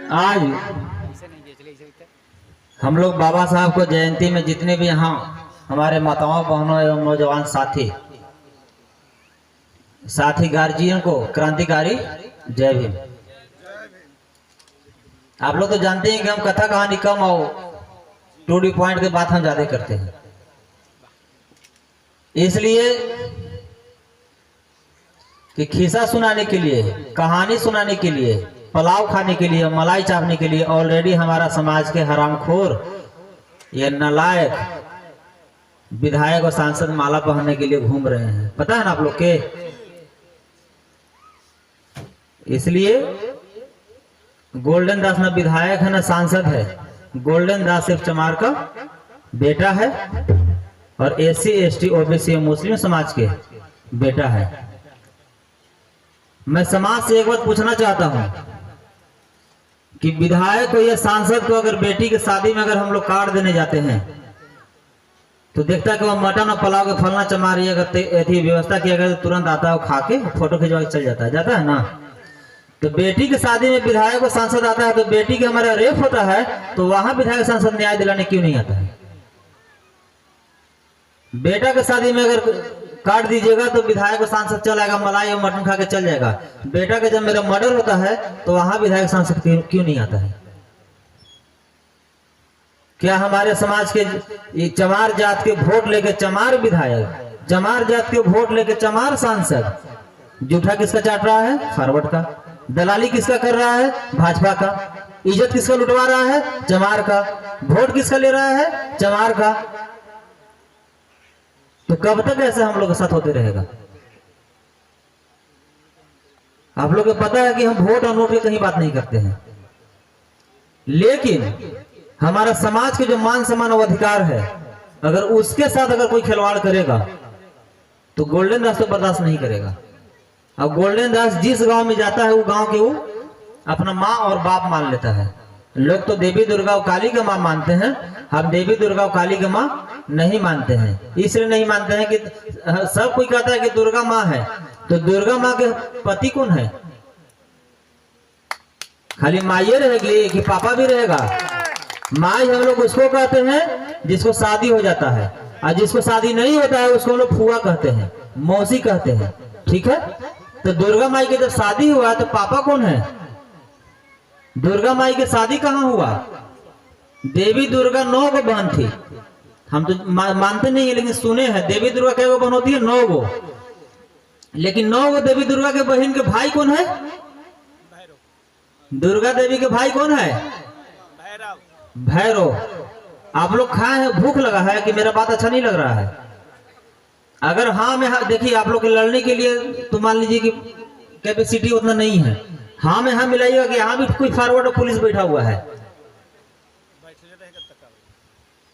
आज हम लोग बाबा साहब को जयंती में जितने भी यहाँ हमारे माताओं बहनों एवं नौजवान साथी गार्जियन को क्रांतिकारी जय भीम। आप लोग तो जानते हैं कि हम कथा कहानी कम और टू डी पॉइंट के बात हम ज्यादा करते हैं, इसलिए कि खिस्सा सुनाने के लिए, कहानी सुनाने के लिए, पुलाव खाने के लिए, मलाई चापने के लिए ऑलरेडी हमारा समाज के हरामखोर या नालायक विधायक और सांसद माला पहनने के लिए घूम रहे हैं। पता है ना आप लोग के? इसलिए गोल्डन दास ना विधायक है ना सांसद है। गोल्डन दास सिर्फ चमार का बेटा है और SC ST OBC मुस्लिम समाज के बेटा है। मैं समाज से एक बात पूछना चाहता हूं कि विधायक को या सांसद को अगर बेटी की शादी में अगर हम लोग कार्ड देने जाते हैं तो देखता है कि वो मटन और पुलाव के फलना चमार ये अगर ऐसी व्यवस्था की अगर तुरंत आता है, खा के फोटो खिंचवा के चल जाता है ना। तो बेटी की शादी में विधायक और सांसद आता है तो बेटी के हमारा रेप होता है तो वहां विधायक सांसद न्याय दिलाने क्यों नहीं आता है? बेटा की शादी में अगर काट दीजिएगा तो विधायक और सांसद चल आएगा, मलाई और मटन खा के चल जाएगा। बेटा का जब मेरा मर्डर होता है तो वहां विधायक सांसद क्यों नहीं आता है? क्या हमारे समाज के चमार जात के वोट लेके चमार विधायक, चमार जात के वोट लेके चमार सांसद जूठा किसका चाट रहा है? फॉरवर्ड का। दलाली किसका कर रहा है? भाजपा का। इज्जत किसका लुटवा रहा है? चमार का। वोट किसका ले रहा है? चमार का। तो कब तक ऐसे हम लोग के साथ होते रहेगा? आप लोग को पता है कि हम वोट और नोट की कहीं बात नहीं करते हैं, लेकिन हमारा समाज के जो मान सम्मान और अधिकार है अगर उसके साथ अगर कोई खिलवाड़ करेगा तो गोल्डन दास तो बर्दाश्त नहीं करेगा। अब गोल्डन दास जिस गांव में जाता है वो गांव के वो अपना माँ और बाप मान लेता है। लोग तो देवी दुर्गा और काली का माँ मानते हैं, हम देवी दुर्गा और काली का माँ नहीं मानते हैं। इसलिए नहीं मानते हैं कि सब कोई कहता है कि दुर्गा माँ है, तो दुर्गा माँ के पति कौन है? खाली माइये रहेगी कि पापा भी रहेगा? माई हम लोग उसको कहते हैं जिसको शादी हो जाता है, और जिसको शादी नहीं होता है उसको हम लोग फुआ कहते हैं, मौसी कहते हैं। ठीक है, तो दुर्गा माई की जब शादी हुआ तो पापा कौन है? दुर्गा माई की शादी कहाँ हुआ? देवी दुर्गा 9 गो बहन थी। हम तो मानते नहीं है लेकिन सुने हैं देवी दुर्गा कै गो बहन होती है? 9 गो। लेकिन 9 गो देवी दुर्गा के बहन के भाई कौन है? दुर्गा देवी के भाई कौन है? भैरव। आप लोग खाए हैं, भूख लगा है कि मेरा बात अच्छा नहीं लग रहा है? अगर हाँ में हाँ, देखिए आप लोग के लड़ने के लिए तो मान लीजिए कि कैपेसिटी उतना नहीं है, हाँ में हाँ मिलाइएगा कि यहाँ भी कोई फॉरवर्ड पुलिस बैठा हुआ है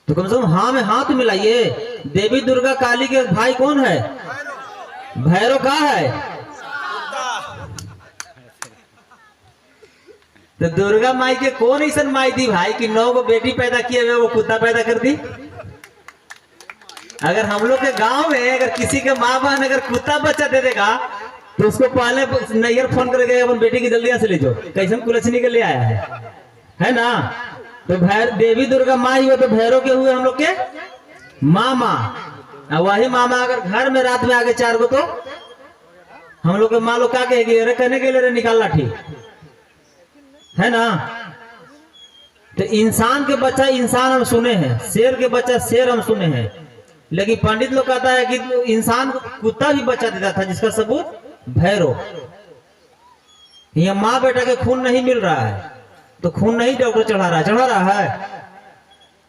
तो कम से कम हाँ में हाँ तो मिलाइए। देवी दुर्गा काली के भाई कौन है? भैरव का है? तो दुर्गा माई के कौन ऐसा माई थी भाई कि 9 गो बेटी पैदा किए हुए वो कुत्ता पैदा कर दी? अगर हम लोग के गांव में अगर किसी के माँ बहन अगर कुत्ता बच्चा दे देगा तो उसको पहले नैयर फोन करके अपन बेटी की जल्दी से ले जाओ, कैसे कुलछनी के ले आया है ना? तो देवी दुर्गा माँ ही हो तो भैरव के हुए हम लोग के मामा। वही मामा अगर घर में रात में आगे 4 गो तो हम लोग के माँ लोग क्या कहेगी? अरे कहने के लिए निकाल लाठी, है ना? तो इंसान के बच्चा इंसान हम सुने हैं, शेर के बच्चा शेर हम सुने हैं, लेकिन पंडित लोग कहता है कि इंसान कुत्ता भी बच्चा देता था, जिसका सबूत भैरव। यहाँ माँ बेटा के खून नहीं मिल रहा है तो खून नहीं डॉक्टर चढ़ा रहा है।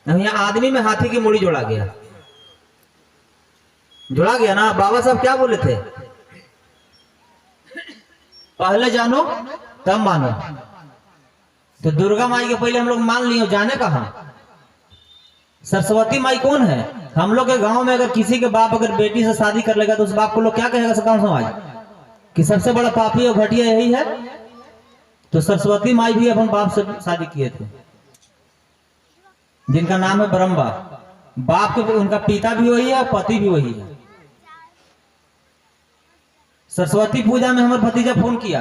यहाँ आदमी में हाथी की मुड़ी जोड़ा गया ना। बाबा साहब क्या बोले थे? पहले जानो तब मानो। तो दुर्गा माई के पहले हम लोग मान लिए, जाने कहा? सरस्वती माई कौन है? हम लोग के गांव में अगर किसी के बाप अगर बेटी से शादी कर लेगा तो उस बाप को लोग क्या कहेगा? गांव समाज कि सबसे बड़ा पापी और घटिया यही है। तो सरस्वती माई भी अपन बाप से शादी किए थे, जिनका नाम है ब्रह्मा। बाप के उनका पिता भी वही है, पति भी वही है। सरस्वती पूजा में हमारे भतीजा फोन किया,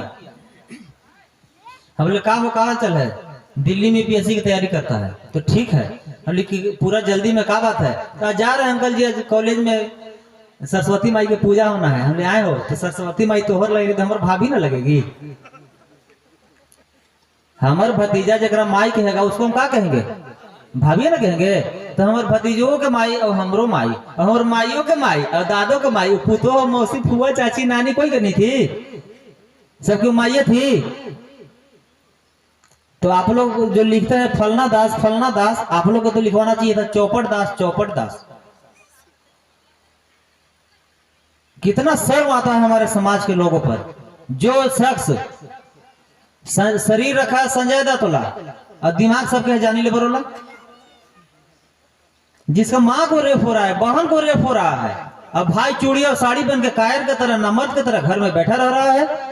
हम बोले कहाँ चल है? दिल्ली में पीएससी की तैयारी करता है, तो ठीक है। लेकिन पूरा जल्दी में क्या बात है? तो जा रहे हैं अंकल जी आज कॉलेज में, सरस्वती माई की पूजा होना है, हमने आए हो तो सरस्वती माई तोहर लगेगी तो हमारे भाभी ना लगेगी? हमार भतीजा जरा माई कहेगा उसको हम क्या कहेंगे? भाभी ना कहेंगे? तो हमारे भतीजों के माई और हमरो माई और हमारे माइयों के माई और दादों के माई, पुतो मौसी फुआ चाची नानी कोई करनी थी, सबकी माइया थी। तो आप लोग जो लिखते हैं फलना दास, आप लोग को तो लिखवाना चाहिए था चौपट दास। कितना शर्म आता है हमारे समाज के लोगों पर। जो शख्स शरीर रखा है संजय दत्त वाला और दिमाग सबके जानी ले बरोला, जिसका माँ को रेप हो रहा है, बहन को रेप हो रहा है, अब भाई चूड़ी और साड़ी पहन के कायर की तरह, नमर्द की तरह घर में बैठा रह रहा है।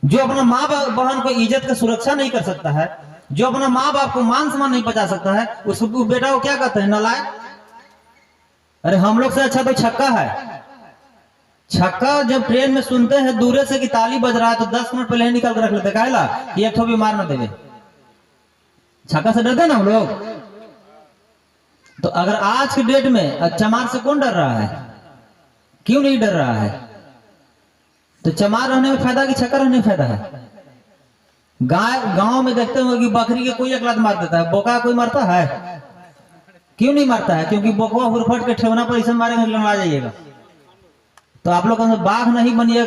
जो अपना माँ बहन को इज्जत की सुरक्षा नहीं कर सकता है, जो अपना माँ बाप को मान सम्मान नहीं बचा सकता है, उस बेटा को क्या कहते हैं? नालायक। अरे हम लोग से अच्छा तो छक्का है। छक्का जब ट्रेन में सुनते हैं दूरे से कि ताली बज रहा है तो 10 मिनट पहले निकल कर रख लेते, काहेला कि एक ठो भी मार ना देवे। छक्का से डरते ना हम लोग। तो अगर आज के डेट में चमार से कौन डर रहा है? क्यों नहीं डर रहा है? तो चमार रहने में फायदा कि छक्का रहने में फायदा है? गांव में देखते हो कि बकरी के कोई एक लात मार देता है, बोका कोई मारता है? क्यों नहीं मारता है? क्योंकि बोकवा हुरफट के ठेवना पर ऐसा मारेंगे लड़ा जाइएगा। तो आप लोग बाघ नहीं बनिए।